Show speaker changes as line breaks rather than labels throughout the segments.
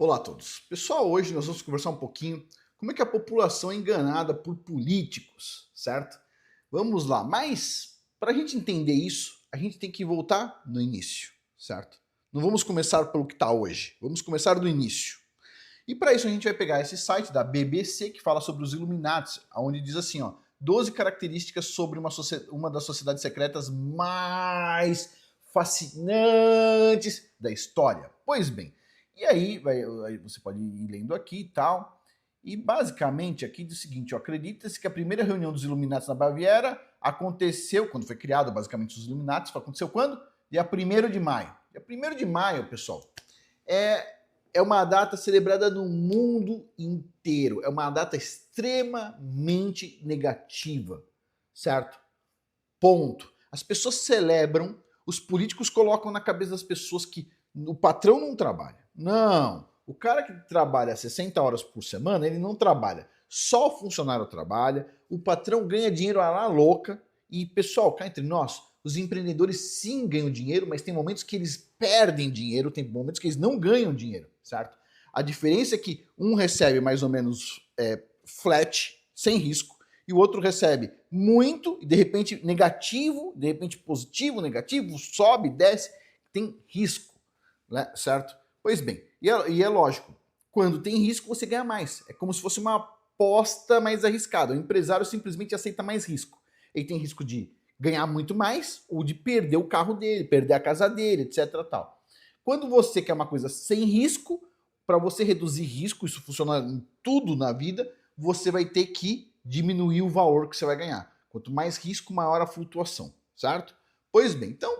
Olá a todos. Pessoal, hoje nós vamos conversar um pouquinho como é que a população é enganada por políticos, certo? Vamos lá, mas para a gente entender isso, a gente tem que voltar no início, certo? Não vamos começar pelo que está hoje, vamos começar do início. E para isso a gente vai pegar esse site da BBC que fala sobre os Illuminati, onde diz assim, ó, 12 características sobre uma das sociedades secretas mais fascinantes da história. Pois bem, e aí você pode ir lendo aqui e tal. E basicamente aqui diz o seguinte: acredita-se que a primeira reunião dos Illuminati na Baviera aconteceu, quando foi criado basicamente os Illuminati, aconteceu quando? Dia 1º de maio. Dia 1º de maio, pessoal, é uma data celebrada no mundo inteiro. É uma data extremamente negativa, certo? Ponto. As pessoas celebram, os políticos colocam na cabeça das pessoas que o patrão não trabalha. Não. O cara que trabalha 60 horas por semana, ele não trabalha. Só o funcionário trabalha, o patrão ganha dinheiro à la louca. E, pessoal, cá entre nós, os empreendedores sim ganham dinheiro, mas tem momentos que eles perdem dinheiro, tem momentos que eles não ganham dinheiro, certo? A diferença é que um recebe mais ou menos flat, sem risco, e o outro recebe muito, e de repente negativo, de repente positivo, negativo, sobe, desce, tem risco, né? Certo? Pois bem, e é lógico, quando tem risco você ganha mais. É como se fosse uma aposta mais arriscada. O empresário simplesmente aceita mais risco. Ele tem risco de ganhar muito mais ou de perder o carro dele, perder a casa dele, etc. Tal. Quando você quer uma coisa sem risco, para você reduzir risco, isso funciona em tudo na vida, você vai ter que diminuir o valor que você vai ganhar. Quanto mais risco, maior a flutuação, certo? Pois bem, então,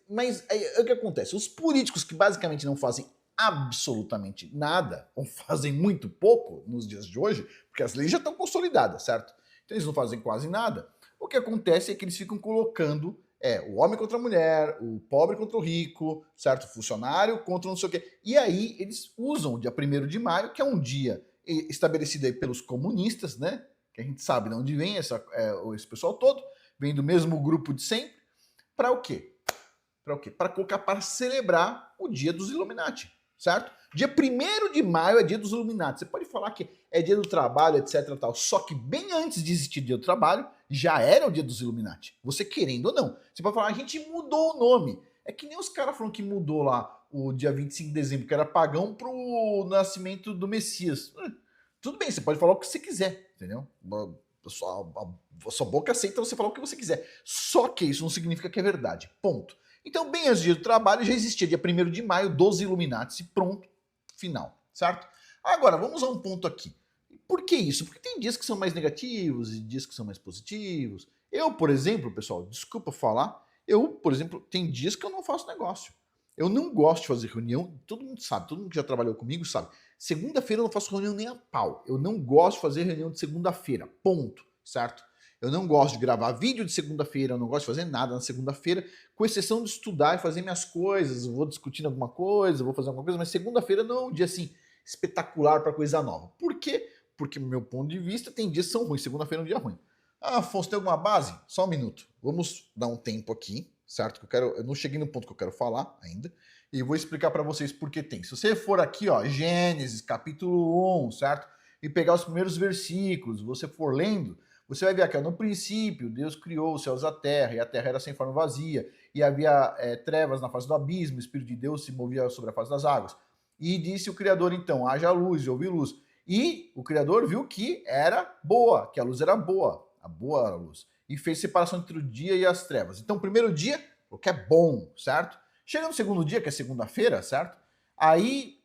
mas aí, o que acontece? Os políticos que basicamente não fazem absolutamente nada, ou fazem muito pouco nos dias de hoje, porque as leis já estão consolidadas, certo? Então eles não fazem quase nada. O que acontece é que eles ficam colocando o homem contra a mulher, o pobre contra o rico, certo? O funcionário contra não sei o quê. E aí eles usam o dia 1º de maio, que é um dia estabelecido aí pelos comunistas, né? Que a gente sabe de onde vem esse pessoal todo, vem do mesmo grupo de sempre, para o quê? Para o quê? Para colocar para celebrar o dia dos Illuminati, certo? Dia 1º de maio é dia dos Illuminati. Você pode falar que é dia do trabalho, etc. Tal. Só que bem antes de existir dia do trabalho, já era o dia dos Illuminati. Você querendo ou não. Você pode falar, a gente mudou o nome. É que nem os caras falam que mudou lá o dia 25 de dezembro, que era pagão, pro nascimento do Messias. Tudo bem, você pode falar o que você quiser, entendeu? A sua boca aceita você falar o que você quiser. Só que isso não significa que é verdade. Ponto. Então, bem antes do dia do trabalho, já existia dia 1º de maio, 12 Illuminati, pronto, final, certo? Agora, vamos a um ponto aqui. Por que isso? Porque tem dias que são mais negativos e dias que são mais positivos. Eu, por exemplo, pessoal, desculpa falar, por exemplo, tem dias que eu não faço negócio. Eu não gosto de fazer reunião, todo mundo sabe, todo mundo que já trabalhou comigo sabe. Segunda-feira eu não faço reunião nem a pau. Eu não gosto de fazer reunião de segunda-feira, ponto, certo? Eu não gosto de gravar vídeo de segunda-feira, eu não gosto de fazer nada na segunda-feira, com exceção de estudar e fazer minhas coisas. Eu vou discutindo alguma coisa, vou fazer alguma coisa, mas segunda-feira não é um dia assim espetacular para coisa nova. Por quê? Porque, do meu ponto de vista, tem dias que são ruins. Segunda-feira é um dia ruim. Ah, Afonso, tem alguma base? Só um minuto. Vamos dar um tempo aqui, certo? Que eu não cheguei no ponto que eu quero falar ainda. E vou explicar para vocês por que tem. Se você for aqui, ó, Gênesis, capítulo 1, certo? E pegar os primeiros versículos, você for lendo, você vai ver aqui, ó, no princípio, Deus criou os céus e a terra era sem forma vazia, e havia trevas na face do abismo, o Espírito de Deus se movia sobre a face das águas. E disse o Criador, então, haja luz, e houve luz. E o Criador viu que era boa, que a luz era boa, a boa luz. E fez separação entre o dia e as trevas. Então, o primeiro dia, o que é bom, certo? Chega no segundo dia, que é segunda-feira, certo? Aí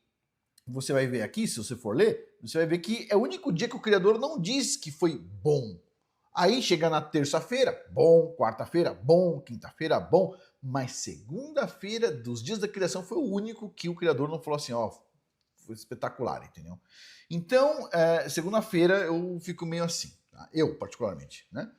você vai ver aqui, se você for ler, você vai ver que é o único dia que o Criador não diz que foi bom. Aí chega na terça-feira, bom, quarta-feira, bom, quinta-feira, bom, mas segunda-feira dos dias da criação foi o único que o Criador não falou assim, ó, foi espetacular, entendeu? Então, segunda-feira eu fico meio assim, tá? Eu particularmente, né?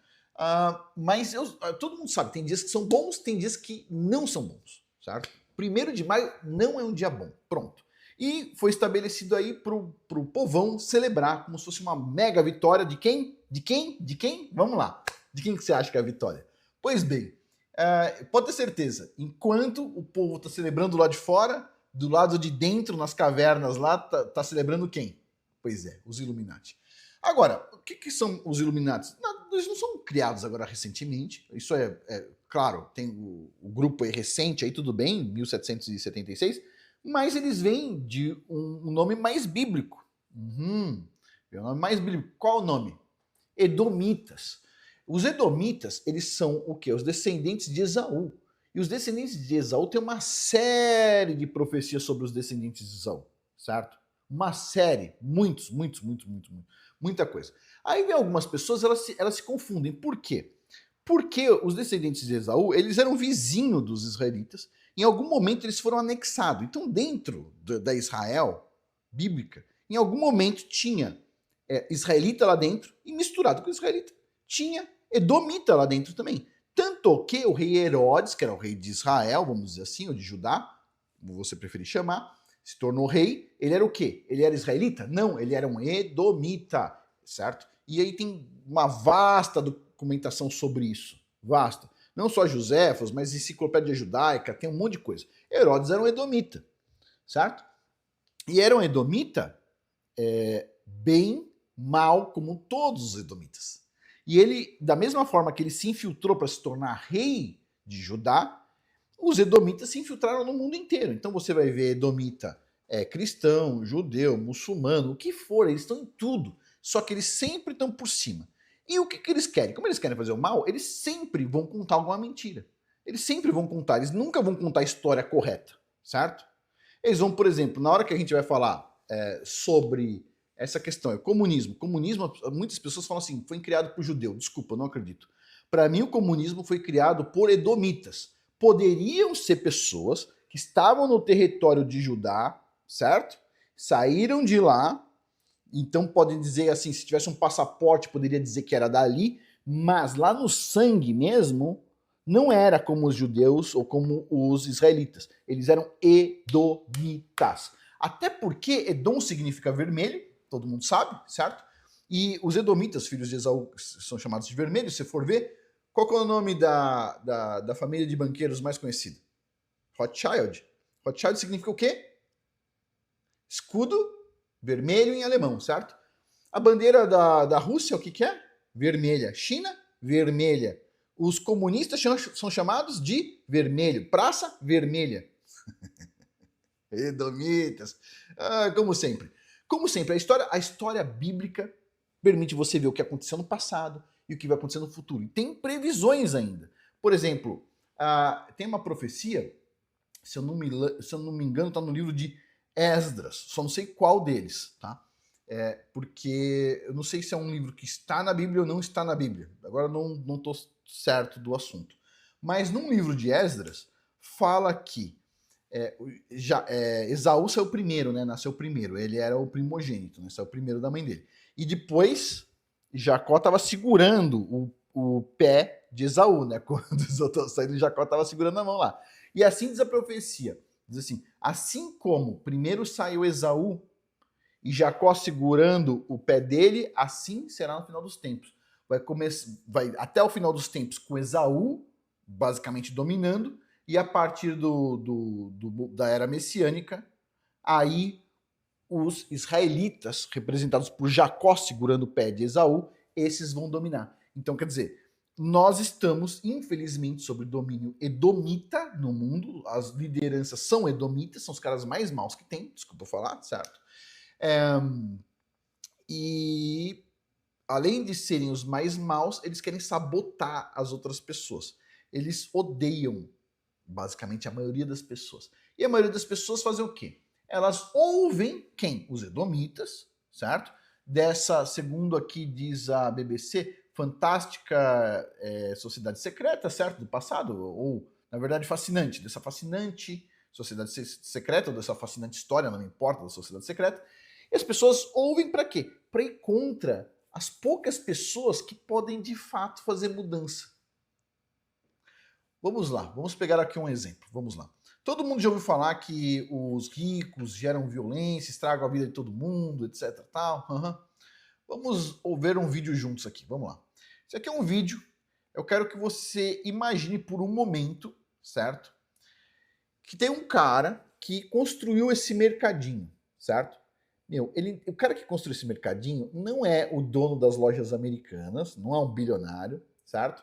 Mas todo mundo sabe, tem dias que são bons, tem dias que não são bons, certo? 1º de maio não é um dia bom, pronto. E foi estabelecido aí pro povão celebrar como se fosse uma mega vitória de quem? De quem? De quem? Vamos lá. De quem que você acha que é a vitória? Pois bem, pode ter certeza, enquanto o povo está celebrando lá de fora, do lado de dentro, nas cavernas lá, tá celebrando quem? Pois é, os Illuminati. Agora, o que são os Illuminati? Eles não são criados agora recentemente. Isso claro, tem o grupo recente aí, tudo bem, 1776, mas eles vêm de um nome mais bíblico. É um nome mais bíblico. Qual o nome? Edomitas. Os Edomitas, eles são o quê? Os descendentes de Esaú. E os descendentes de Esaú têm uma série de profecias sobre os descendentes de Esaú, certo? Uma série, muita coisa. Aí vem algumas pessoas, elas se confundem. Por quê? Porque os descendentes de Esaú, eles eram vizinhos dos israelitas, em algum momento eles foram anexados. Então, dentro da Israel bíblica, em algum momento tinha israelita lá dentro, e misturado com israelita, tinha edomita lá dentro também. Tanto que o rei Herodes, que era o rei de Israel, vamos dizer assim, ou de Judá, como você preferir chamar, se tornou rei. Ele era o quê? Ele era israelita? Não, ele era um edomita, certo? E aí tem uma vasta documentação sobre isso. Vasta. Não só Joséfos, mas enciclopédia judaica, tem um monte de coisa. Herodes era um edomita, certo? E era um edomita bem mal, como todos os edomitas. E ele, da mesma forma que ele se infiltrou para se tornar rei de Judá, os edomitas se infiltraram no mundo inteiro. Então você vai ver edomita cristão, judeu, muçulmano, o que for, eles estão em tudo. Só que eles sempre estão por cima. E o que eles querem? Como eles querem fazer o mal, eles sempre vão contar alguma mentira. Eles sempre vão contar, eles nunca vão contar a história correta, certo? Eles vão, por exemplo, na hora que a gente vai falar sobre essa questão, é comunismo. Comunismo, muitas pessoas falam assim, foi criado por judeu. Desculpa, eu não acredito. Para mim, o comunismo foi criado por edomitas. Poderiam ser pessoas que estavam no território de Judá, certo? Saíram de lá, então podem dizer assim, se tivesse um passaporte, poderia dizer que era dali, mas lá no sangue mesmo, não era como os judeus ou como os israelitas. Eles eram edomitas. Até porque Edom significa vermelho, todo mundo sabe, certo? E os edomitas, filhos de Esaú, são chamados de vermelhos, se você for ver. Qual que é o nome da família de banqueiros mais conhecida? Rothschild. Rothschild significa o quê? Escudo vermelho em alemão, certo? A bandeira da Rússia, o que é? Vermelha. China, vermelha. Os comunistas são chamados de vermelho. Praça, vermelha. Edomitas. Como sempre. Como sempre, a história bíblica permite você ver o que aconteceu no passado e o que vai acontecer no futuro. E tem previsões ainda. Por exemplo, tem uma profecia, se eu não me engano, está no livro de Esdras. Só não sei qual deles, tá? Porque eu não sei se é um livro que está na Bíblia ou não está na Bíblia. Agora não estou certo do assunto. Mas num livro de Esdras, fala que Esaú saiu primeiro, né? Nasceu primeiro. Ele era o primogênito, né? Saiu primeiro da mãe dele. E depois, Jacó estava segurando o pé de Esaú, né? Quando Esaú estava saindo, Jacó estava segurando a mão lá. E assim diz a profecia. Diz assim como primeiro saiu Esaú e Jacó segurando o pé dele, assim será no final dos tempos. Vai até o final dos tempos com Esaú basicamente dominando, e a partir da era messiânica, aí os israelitas, representados por Jacó segurando o pé de Esaú, esses vão dominar. Então, quer dizer, nós estamos, infelizmente, sob domínio edomita no mundo. As lideranças são edomitas, são os caras mais maus que tem, desculpa falar, certo? E além de serem os mais maus, eles querem sabotar as outras pessoas. Eles odeiam, basicamente, a maioria das pessoas. E a maioria das pessoas fazem o quê? Elas ouvem quem? Os edomitas, certo? Dessa, segundo aqui diz a BBC, fantástica sociedade secreta, certo? Do passado, ou, na verdade, fascinante. Dessa fascinante sociedade secreta, ou dessa fascinante história, não me importa, da sociedade secreta. E as pessoas ouvem para quê? Para ir contra as poucas pessoas que podem, de fato, fazer mudança. Vamos lá, vamos pegar aqui um exemplo. Vamos lá. Todo mundo já ouviu falar que os ricos geram violência, estragam a vida de todo mundo, etc. Tal. Vamos ver um vídeo juntos aqui. Vamos lá. Esse aqui é um vídeo. Eu quero que você imagine por um momento, certo? Que tem um cara que construiu esse mercadinho, certo? Meu, o cara que construiu esse mercadinho não é o dono das lojas americanas, não é um bilionário, certo?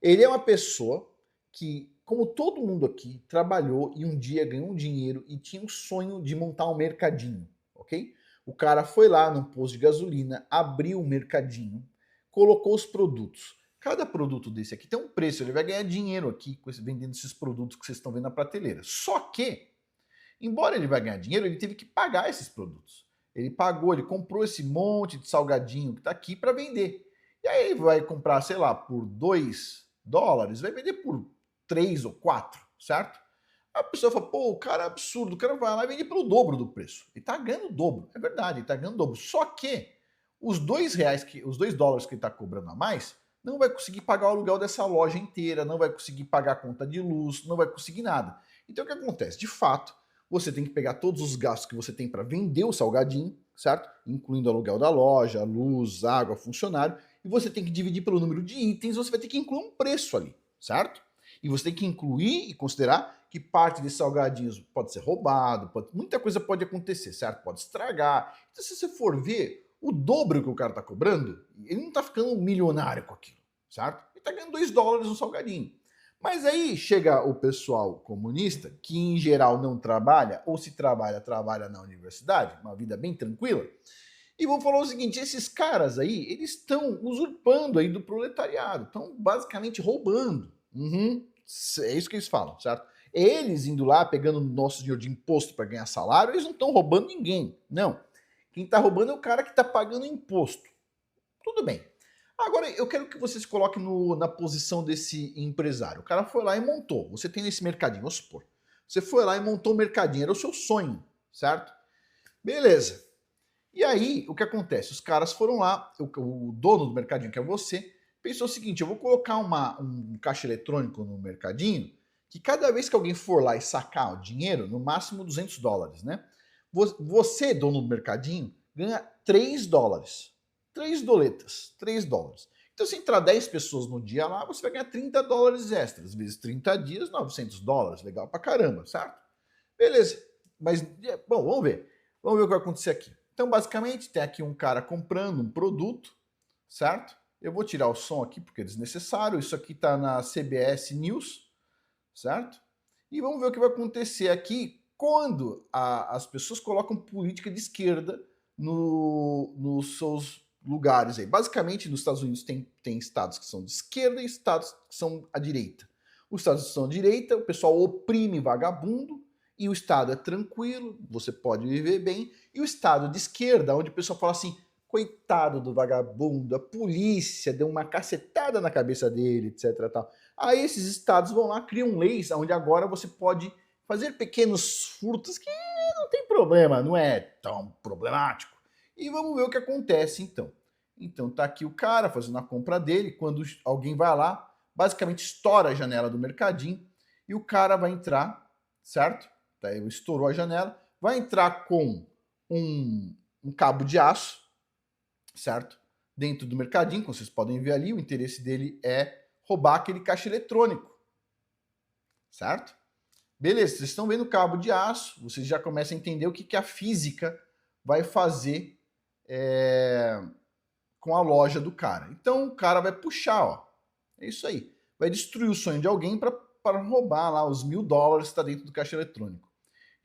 Ele é uma pessoa que, como todo mundo aqui, trabalhou e um dia ganhou um dinheiro e tinha um sonho de montar um mercadinho, ok? O cara foi lá num posto de gasolina, abriu o mercadinho, colocou os produtos. Cada produto desse aqui tem um preço, ele vai ganhar dinheiro aqui vendendo esses produtos que vocês estão vendo na prateleira. Só que, embora ele vai ganhar dinheiro, ele teve que pagar esses produtos. Ele pagou, ele comprou esse monte de salgadinho que está aqui para vender. E aí ele vai comprar, sei lá, por $2, vai vender por 3 ou 4, certo? A pessoa fala, pô, o cara é absurdo, o cara vai lá e vende pelo dobro do preço. Ele tá ganhando o dobro, é verdade, ele tá ganhando o dobro. Só que os os $2 que ele tá cobrando a mais, não vai conseguir pagar o aluguel dessa loja inteira, não vai conseguir pagar a conta de luz, não vai conseguir nada. Então o que acontece? De fato, você tem que pegar todos os gastos que você tem para vender o salgadinho, certo? Incluindo o aluguel da loja, luz, água, funcionário, e você tem que dividir pelo número de itens, você vai ter que incluir um preço ali, certo? E você tem que incluir e considerar que parte desses salgadinhos pode ser roubado, muita coisa pode acontecer, certo? Pode estragar. Então, se você for ver o dobro que o cara está cobrando, ele não está ficando milionário com aquilo, certo? Ele está ganhando $2 no salgadinho. Mas aí chega o pessoal comunista, que em geral não trabalha, ou se trabalha, trabalha na universidade, uma vida bem tranquila, e vão falar o seguinte, esses caras aí, eles estão usurpando aí do proletariado, estão basicamente roubando. É isso que eles falam, certo? Eles indo lá, pegando o nosso dinheiro de imposto para ganhar salário, eles não estão roubando ninguém. Não. Quem está roubando é o cara que está pagando imposto. Tudo bem. Agora, eu quero que você se coloque na posição desse empresário. O cara foi lá e montou. Você tem esse mercadinho, vamos supor. Você foi lá e montou o mercadinho, era o seu sonho, certo? Beleza. E aí, o que acontece? Os caras foram lá, o dono do mercadinho, que é você, pensou o seguinte, eu vou colocar um caixa eletrônico no mercadinho, que cada vez que alguém for lá e sacar o dinheiro, no máximo $200, né? Você, dono do mercadinho, ganha $3. 3 doletas, $3. Então, se entrar 10 pessoas no dia lá, você vai ganhar $30 extras. Vezes 30 dias, $900. Legal pra caramba, certo? Beleza. Mas, bom, vamos ver. Vamos ver o que vai acontecer aqui. Então, basicamente, tem aqui um cara comprando um produto, certo? Eu vou tirar o som aqui porque é desnecessário. Isso aqui está na CBS News, certo? E vamos ver o que vai acontecer aqui quando as pessoas colocam política de esquerda nos seus lugares aí. Basicamente, nos Estados Unidos tem estados que são de esquerda e estados que são à direita. Os estados que são à direita, o pessoal oprime vagabundo, e o estado é tranquilo, você pode viver bem, e o estado de esquerda, onde o pessoal fala assim, coitado do vagabundo, a polícia deu uma cacetada na cabeça dele, etc. Tal. Aí esses estados vão lá, criam leis onde agora você pode fazer pequenos furtos que não tem problema, não é tão problemático. E vamos ver o que acontece então. Então tá aqui o cara fazendo a compra dele, quando alguém vai lá, basicamente estoura a janela do mercadinho, e o cara vai entrar, certo? Estourou a janela, vai entrar com um cabo de aço, certo? Dentro do mercadinho, como vocês podem ver ali, o interesse dele é roubar aquele caixa eletrônico, certo? Beleza, vocês estão vendo o cabo de aço, vocês já começam a entender o que a física vai fazer com a loja do cara. Então o cara vai puxar, ó, é isso aí, vai destruir o sonho de alguém para roubar lá os $1.000 que está dentro do caixa eletrônico.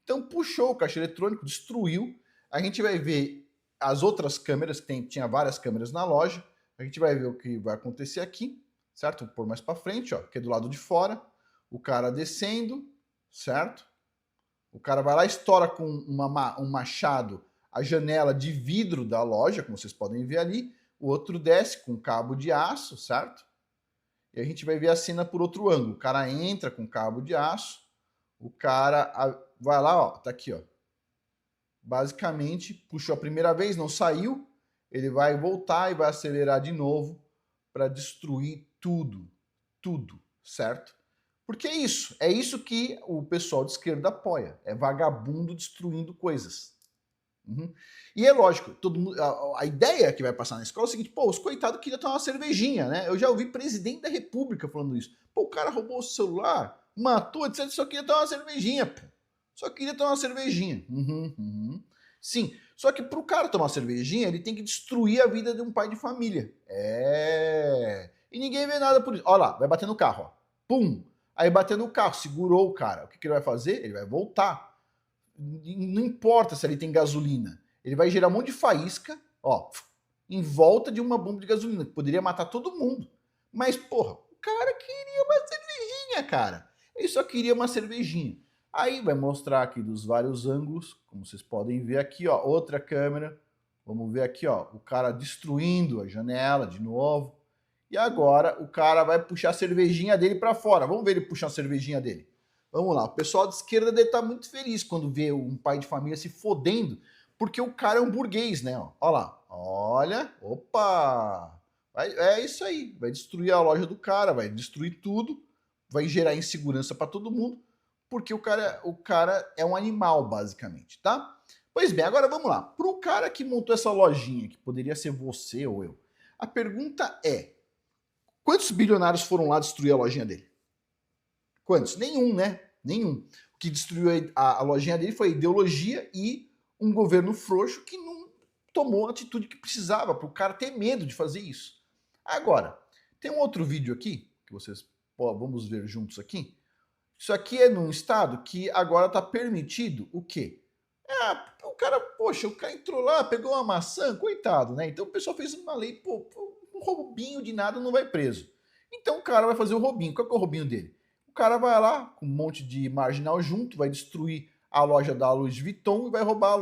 Então puxou o caixa eletrônico, destruiu. A gente vai ver as outras câmeras, tinha várias câmeras na loja. A gente vai ver o que vai acontecer aqui, certo? Vou pôr mais para frente, ó, que é do lado de fora. O cara descendo, certo? O cara vai lá e estoura com um machado a janela de vidro da loja, como vocês podem ver ali. O outro desce com cabo de aço, certo? E a gente vai ver a cena por outro ângulo. O cara entra com cabo de aço. O cara vai lá, ó, tá aqui, ó. Basicamente, puxou a primeira vez, não saiu. Ele vai voltar e vai acelerar de novo para destruir tudo. Tudo, certo? Porque é isso que o pessoal de esquerda apoia. É vagabundo destruindo coisas. E é lógico, todo mundo, a ideia que vai passar na escola é o seguinte, pô, os coitados queriam tomar uma cervejinha, né? Eu já ouvi presidente da república falando isso. Pô, o cara roubou o celular, matou, etc, só queria tomar uma cervejinha, pô. Só queria tomar uma cervejinha. Sim, só que para o cara tomar uma cervejinha, ele tem que destruir a vida de um pai de família. E ninguém vê nada por isso. Olha lá, vai bater no carro, ó. Pum! Aí bateu no carro, segurou o cara. O que ele vai fazer? Ele vai voltar. Não importa se ele tem gasolina. Ele vai gerar um monte de faísca, ó, em volta de uma bomba de gasolina, que poderia matar todo mundo. Mas, porra, o cara queria uma cervejinha, cara. Ele só queria uma cervejinha. Aí vai mostrar aqui dos vários ângulos, como vocês podem ver aqui, ó, outra câmera. Vamos ver aqui, ó, o cara destruindo a janela de novo. E agora o cara vai puxar a cervejinha dele para fora. Vamos ver ele puxar a cervejinha dele. Vamos lá, o pessoal de esquerda deve estar muito feliz quando vê um pai de família se fodendo, porque o cara é um burguês, né? Olha lá, olha, opa! É isso aí, vai destruir a loja do cara, vai destruir tudo, vai gerar insegurança para todo mundo, porque o cara é um animal, basicamente, tá? Pois bem, agora vamos lá. Para o cara que montou essa lojinha, que poderia ser você ou eu, a pergunta é: quantos bilionários foram lá destruir a lojinha dele? Quantos? Nenhum, né? Nenhum. O que destruiu a lojinha dele foi a ideologia e um governo frouxo que não tomou a atitude que precisava para o cara ter medo de fazer isso. Agora, tem um outro vídeo aqui, que vocês vamos ver juntos aqui. Isso aqui é num estado que agora está permitido o quê? O cara, poxa, o cara entrou lá, pegou uma maçã, coitado, né? Então o pessoal fez uma lei, pô, um roubinho de nada não vai preso. Então o cara vai fazer o roubinho. Qual que é o roubinho dele? O cara vai lá com um monte de marginal junto, vai destruir a loja da Louis Vuitton e vai roubar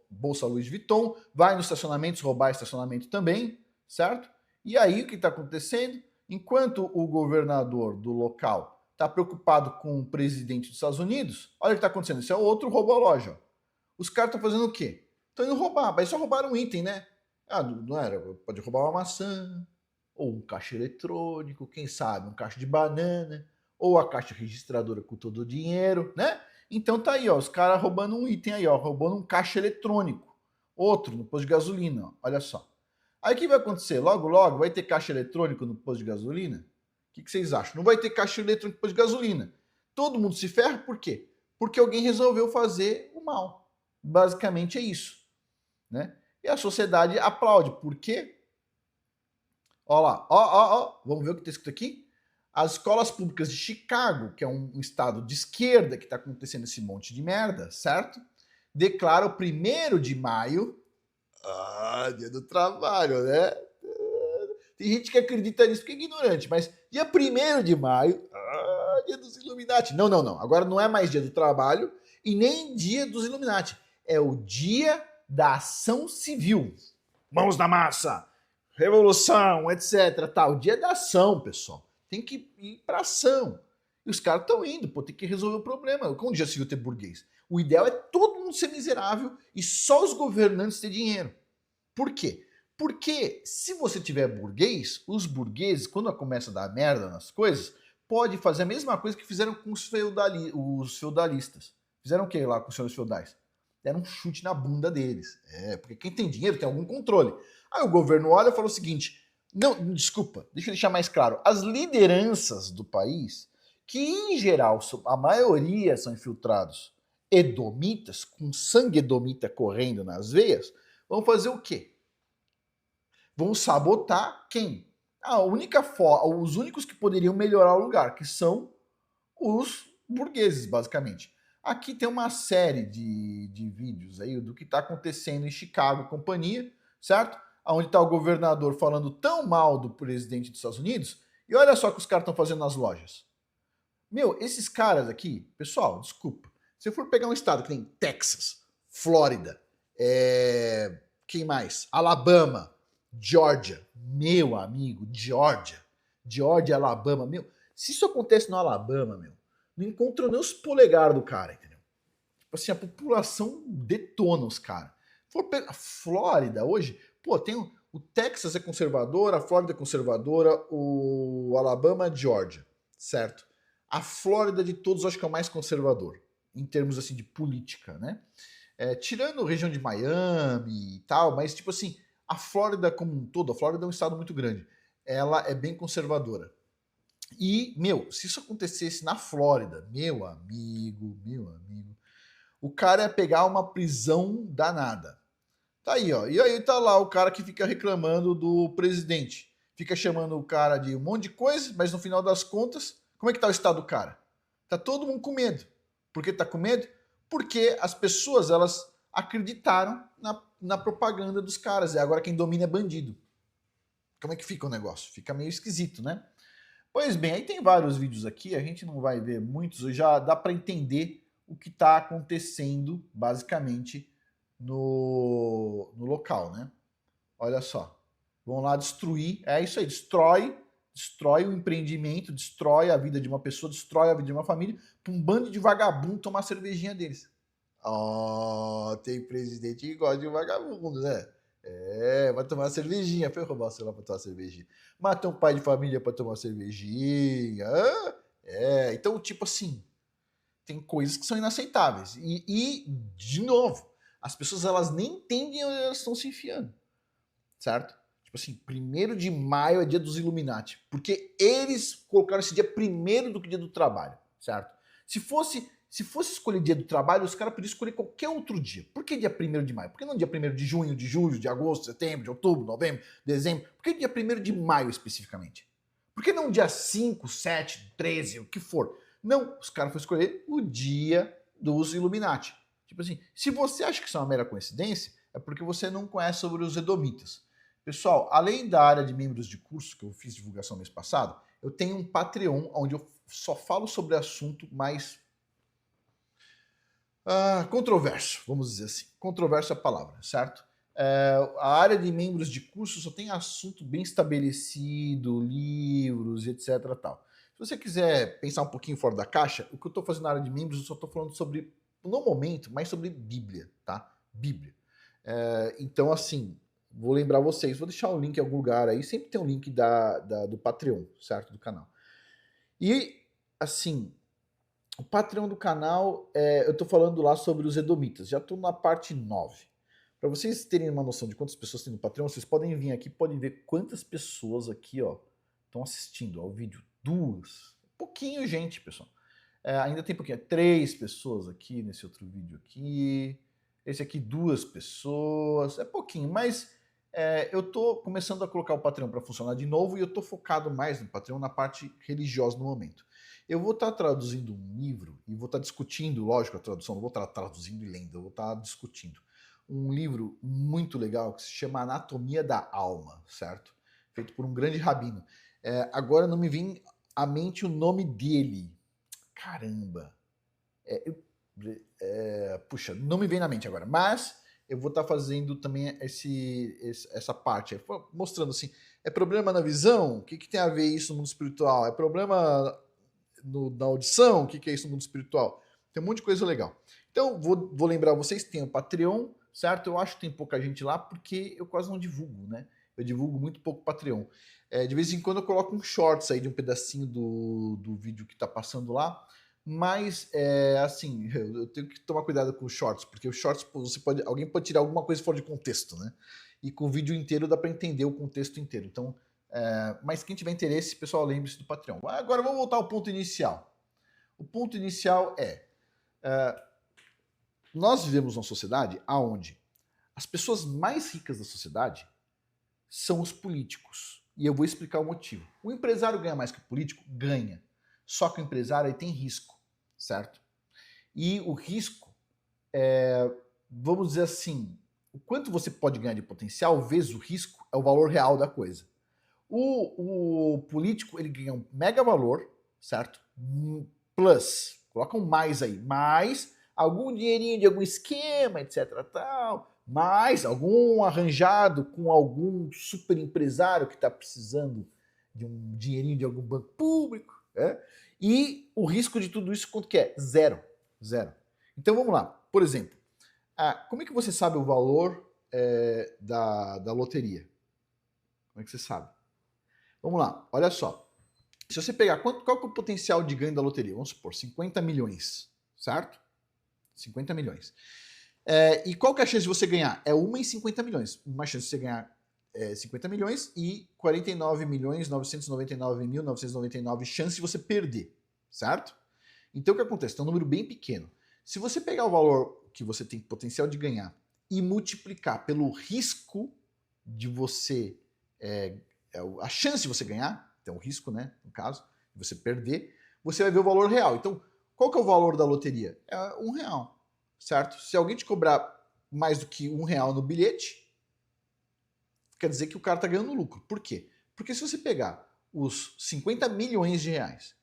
bolsa Louis Vuitton, vai nos estacionamentos roubar estacionamento também, certo? E aí o que está acontecendo? Enquanto o governador do local está preocupado com o presidente dos Estados Unidos, olha o que está acontecendo. Isso é outro roubo à loja. Os caras estão fazendo o quê? Estão indo roubar, mas só roubaram um item, né? Não era? Pode roubar uma maçã, ou um caixa eletrônico, quem sabe um caixa de banana, ou a caixa registradora com todo o dinheiro, né? Então tá aí, ó, os caras roubando um item aí, ó, roubando um caixa eletrônico. Outro no posto de gasolina, ó, olha só. Aí o que vai acontecer? Logo, logo vai ter caixa eletrônico no posto de gasolina? O que vocês acham? Não vai ter caixa eletrônico no posto de gasolina. Todo mundo se ferra, por quê? Porque alguém resolveu fazer o mal. Basicamente é isso, né? E a sociedade aplaude. Por quê? Olha lá, ó, vamos ver o que está escrito aqui? As escolas públicas de Chicago, que é um estado de esquerda que está acontecendo esse monte de merda, certo? Declara o 1º de maio, dia do trabalho, né? Tem gente que acredita nisso porque é ignorante, mas dia 1º de maio, dia dos Illuminati. Não, agora não é mais dia do trabalho e nem dia dos Illuminati. É o dia da ação civil. Mãos na massa, revolução, etc. Tá, o dia da ação, pessoal. Tem que ir pra ação. E os caras estão indo, pô, tem que resolver o problema. Como dia civil ter burguês? O ideal é todo mundo ser miserável e só os governantes ter dinheiro. Por quê? Porque se você tiver burguês, os burgueses, quando começa a dar merda nas coisas, pode fazer a mesma coisa que fizeram com os feudalistas. Fizeram o que lá com os senhores feudais? Deram um chute na bunda deles. Porque quem tem dinheiro tem algum controle. Aí o governo olha e fala o seguinte: não, desculpa, deixa eu deixar mais claro. As lideranças do país, que em geral, a maioria são infiltrados edomitas, com sangue edomita correndo nas veias, vão fazer o quê? Vão sabotar quem? Os únicos que poderiam melhorar o lugar, que são os burgueses, basicamente. Aqui tem uma série de vídeos aí do que está acontecendo em Chicago e companhia, certo? Onde está o governador falando tão mal do presidente dos Estados Unidos, e olha só o que os caras estão fazendo nas lojas. Meu, esses caras aqui, pessoal, desculpa, se eu for pegar um estado que tem Texas, Flórida, quem mais? Alabama, Georgia, meu amigo, Georgia, Alabama, meu, se isso acontece no Alabama, meu, não encontro nem os polegares do cara, entendeu? Tipo assim, a população detona os caras. For pegar a Flórida hoje, pô, tem o Texas é conservador, a Flórida é conservadora, o Alabama é Georgia, certo? A Flórida de todos, eu acho que é o mais conservador, em termos assim de política, né? Tirando a região de Miami e tal, mas tipo assim, a Flórida como um todo, a Flórida é um estado muito grande, ela é bem conservadora. E, meu, se isso acontecesse na Flórida, meu amigo, o cara ia pegar uma prisão danada. Tá aí, ó. E aí tá lá o cara que fica reclamando do presidente. Fica chamando o cara de um monte de coisa, mas no final das contas, como é que tá o estado do cara? Tá todo mundo com medo. Por que tá com medo? Porque as pessoas, elas acreditaram na propaganda dos caras. E agora quem domina é bandido. Como é que fica o negócio? Fica meio esquisito, né? Pois bem, aí tem vários vídeos aqui, a gente não vai ver muitos, já dá para entender o que está acontecendo, basicamente, no local, né? Olha só, vão lá destruir, é isso aí, destrói o empreendimento, destrói a vida de uma pessoa, destrói a vida de uma família, para um bando de vagabundo tomar a cervejinha deles. Ó, tem presidente que gosta de vagabundo, né? É, vai tomar uma cervejinha. Foi roubar o celular pra tomar uma cervejinha. Matou um pai de família pra tomar uma cervejinha. É, então, tipo assim, tem coisas que são inaceitáveis. De novo, as pessoas elas nem entendem onde elas estão se enfiando. Certo? Tipo assim, 1º de maio é dia dos Illuminati. Porque eles colocaram esse dia primeiro do que dia do trabalho. Certo? Se fosse escolher dia do trabalho, os caras podiam escolher qualquer outro dia. Por que dia 1º de maio? Por que não dia 1º de junho, de julho, de agosto, setembro, de outubro, novembro, dezembro? Por que dia 1º de maio especificamente? Por que não dia 5, 7, 13, o que for? Não, os caras foram escolher o dia dos Illuminati. Tipo assim, se você acha que isso é uma mera coincidência, é porque você não conhece sobre os Edomitas. Pessoal, além da área de membros de curso, que eu fiz divulgação mês passado, eu tenho um Patreon, onde eu só falo sobre assunto mais controverso, vamos dizer assim. Controverso é a palavra, certo? A área de membros de curso só tem assunto bem estabelecido, livros, etc. Tal. Se você quiser pensar um pouquinho fora da caixa, o que eu estou fazendo na área de membros, eu só estou falando sobre, no momento, mais sobre Bíblia, tá? Bíblia. Então, assim, vou lembrar vocês, vou deixar o link em algum lugar aí, sempre tem um link do Patreon, certo? Do canal. E, assim, o Patreon do canal, eu tô falando lá sobre os Edomitas. Já tô na parte 9. Para vocês terem uma noção de quantas pessoas tem no Patreon, vocês podem vir aqui, podem ver quantas pessoas aqui, ó, estão assistindo ao vídeo. 2. Pouquinho gente, pessoal. Ainda tem pouquinho. 3 pessoas aqui nesse outro vídeo aqui. Esse aqui, 2 pessoas. É pouquinho, mas eu tô começando a colocar o Patreon para funcionar de novo e eu tô focado mais no Patreon na parte religiosa no momento. Eu vou estar traduzindo um livro e vou estar discutindo, lógico, a tradução, não vou estar traduzindo e lendo, eu vou estar discutindo. Um livro muito legal que se chama Anatomia da Alma, certo? Feito por um grande rabino. Agora não me vem à mente o nome dele. Caramba. Puxa, não me vem na mente agora, mas eu vou estar fazendo também essa parte, aí, mostrando assim, é problema na visão? O que tem a ver isso no mundo espiritual? É problema na audição? O que é isso no mundo espiritual? Tem um monte de coisa legal. Então, vou lembrar vocês, tem o Patreon, certo? Eu acho que tem pouca gente lá, porque eu quase não divulgo, né? Eu divulgo muito pouco Patreon. De vez em quando eu coloco um shorts aí de um pedacinho do vídeo que tá passando lá, mas, assim, eu tenho que tomar cuidado com os shorts, porque os shorts, alguém pode tirar alguma coisa fora de contexto, né? E com o vídeo inteiro dá para entender o contexto inteiro. Então, mas quem tiver interesse, pessoal, lembre-se do Patreon. Agora vamos voltar ao ponto inicial. O ponto inicial nós vivemos numa sociedade onde as pessoas mais ricas da sociedade são os políticos. E eu vou explicar o motivo. O empresário ganha mais que o político? Ganha. Só que o empresário tem risco, certo? E o risco vamos dizer assim, o quanto você pode ganhar de potencial vezes o risco é o valor real da coisa. O político, ele ganha um mega valor, certo? Plus, coloca um mais aí, mais algum dinheirinho de algum esquema, etc, tal, mais algum arranjado com algum super empresário que está precisando de um dinheirinho de algum banco público, né? E o risco de tudo isso quanto que é? Zero. Zero. Então vamos lá. Por exemplo, como é que você sabe o valor da loteria? Como é que você sabe? Vamos lá, olha só. Se você pegar, qual que é o potencial de ganho da loteria? Vamos supor, 50 milhões, certo? 50 milhões. E qual que é a chance de você ganhar? É 1 em 50 milhões. Uma chance de você ganhar 50 milhões e 49.999.999 chance de você perder, certo? Então o que acontece? Tem um número bem pequeno. Se você pegar o valor que você tem potencial de ganhar e multiplicar pelo risco de você, a chance de você ganhar, então o risco, né, no caso, de você perder, você vai ver o valor real. Então, qual que é o valor da loteria? É R$1, certo? Se alguém te cobrar mais do que R$1 no bilhete, quer dizer que o cara está ganhando lucro. Por quê? Porque se você pegar os 50 milhões de reais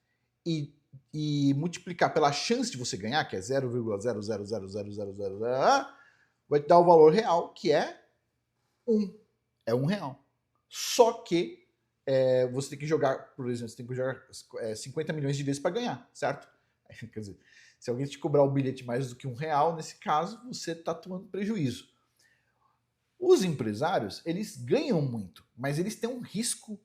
e multiplicar pela chance de você ganhar, que é 0,0000000, vai te dar o valor real, que é 1. É R$1. Só que você tem que jogar, por exemplo, você tem que jogar 50 milhões de vezes para ganhar, certo? Quer dizer, se alguém te cobrar o bilhete mais do que R$1, nesse caso, você está tomando prejuízo. Os empresários, eles ganham muito, mas eles têm um risco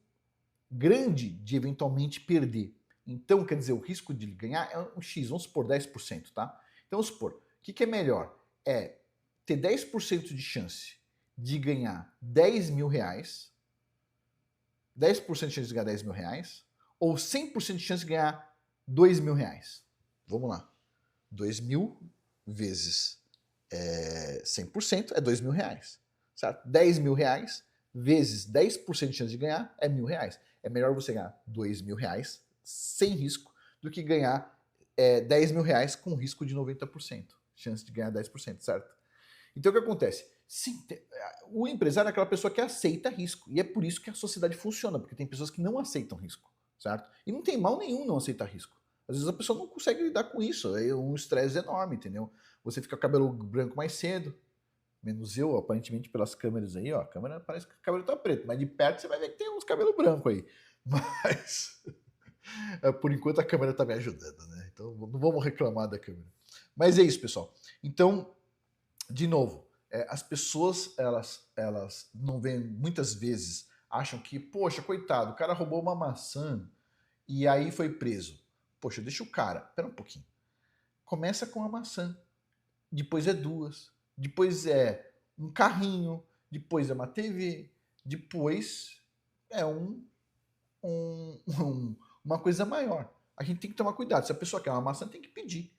grande de eventualmente perder. Então, quer dizer, o risco de ganhar é um X, vamos supor 10%, tá? Então, vamos supor, o que é melhor? É ter 10% de chance de ganhar R$10.000, 10% de chance de ganhar R$10.000, ou 100% de chance de ganhar R$2.000. Vamos lá. 2.000 vezes 100% é R$2.000, certo? R$10.000 vezes 10% de chance de ganhar é R$1.000. É melhor você ganhar R$2.000 sem risco do que ganhar R$10.000 com risco de 90%. Chance de ganhar 10%, certo? Então o que acontece? Sim, o empresário é aquela pessoa que aceita risco. E é por isso que a sociedade funciona, porque tem pessoas que não aceitam risco, certo? E não tem mal nenhum não aceitar risco. Às vezes a pessoa não consegue lidar com isso, é um estresse enorme, entendeu? Você fica com o cabelo branco mais cedo, menos eu, aparentemente pelas câmeras aí, ó, a câmera parece que o cabelo tá preto, mas de perto você vai ver que tem uns cabelos brancos aí. Mas, por enquanto a câmera tá me ajudando, né? Então não vamos reclamar da câmera. Mas é isso, pessoal. Então, de novo, as pessoas, elas não veem, muitas vezes, acham que, poxa, coitado, o cara roubou uma maçã e aí foi preso. Poxa, deixa o cara, pera um pouquinho. Começa com a maçã, depois é duas, depois é um carrinho, depois é uma TV, depois é uma coisa maior. A gente tem que tomar cuidado. Se a pessoa quer uma maçã, tem que pedir.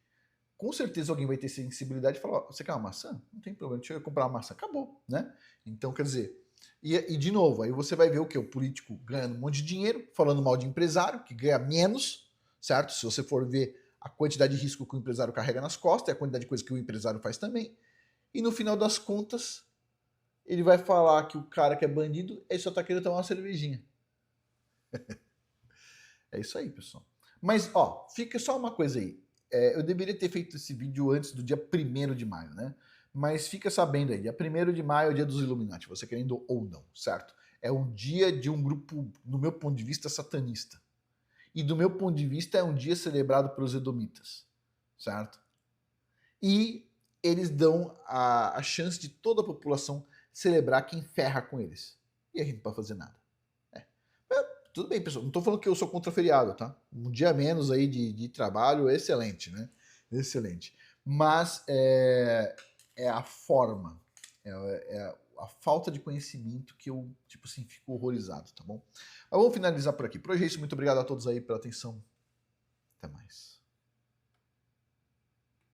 Com certeza alguém vai ter sensibilidade e falar, ó, você quer uma maçã? Não tem problema, deixa eu comprar uma maçã. Acabou, né? Então, quer dizer, e de novo, aí você vai ver o que? O político ganhando um monte de dinheiro, falando mal de empresário, que ganha menos, certo? Se você for ver a quantidade de risco que o empresário carrega nas costas, e a quantidade de coisa que o empresário faz também. E no final das contas, ele vai falar que o cara que é bandido, ele só tá querendo tomar uma cervejinha. É isso aí, pessoal. Mas, ó, fica só uma coisa aí. Eu deveria ter feito esse vídeo antes do dia 1º de maio, né? Mas fica sabendo aí, dia 1º de maio é o dia dos Illuminati, você querendo ou não, certo? É um dia de um grupo, no meu ponto de vista, satanista. E do meu ponto de vista, é um dia celebrado pelos edomitas, certo? E eles dão a chance de toda a população celebrar quem ferra com eles. E a gente não pode fazer nada. Tudo bem, pessoal. Não estou falando que eu sou contra feriado, tá? Um dia a menos aí de trabalho, excelente, né? Excelente. Mas é a forma, é a falta de conhecimento que eu, tipo assim, fico horrorizado, tá bom? Mas vamos finalizar por aqui. Por hoje é isso. Muito obrigado a todos aí pela atenção. Até mais.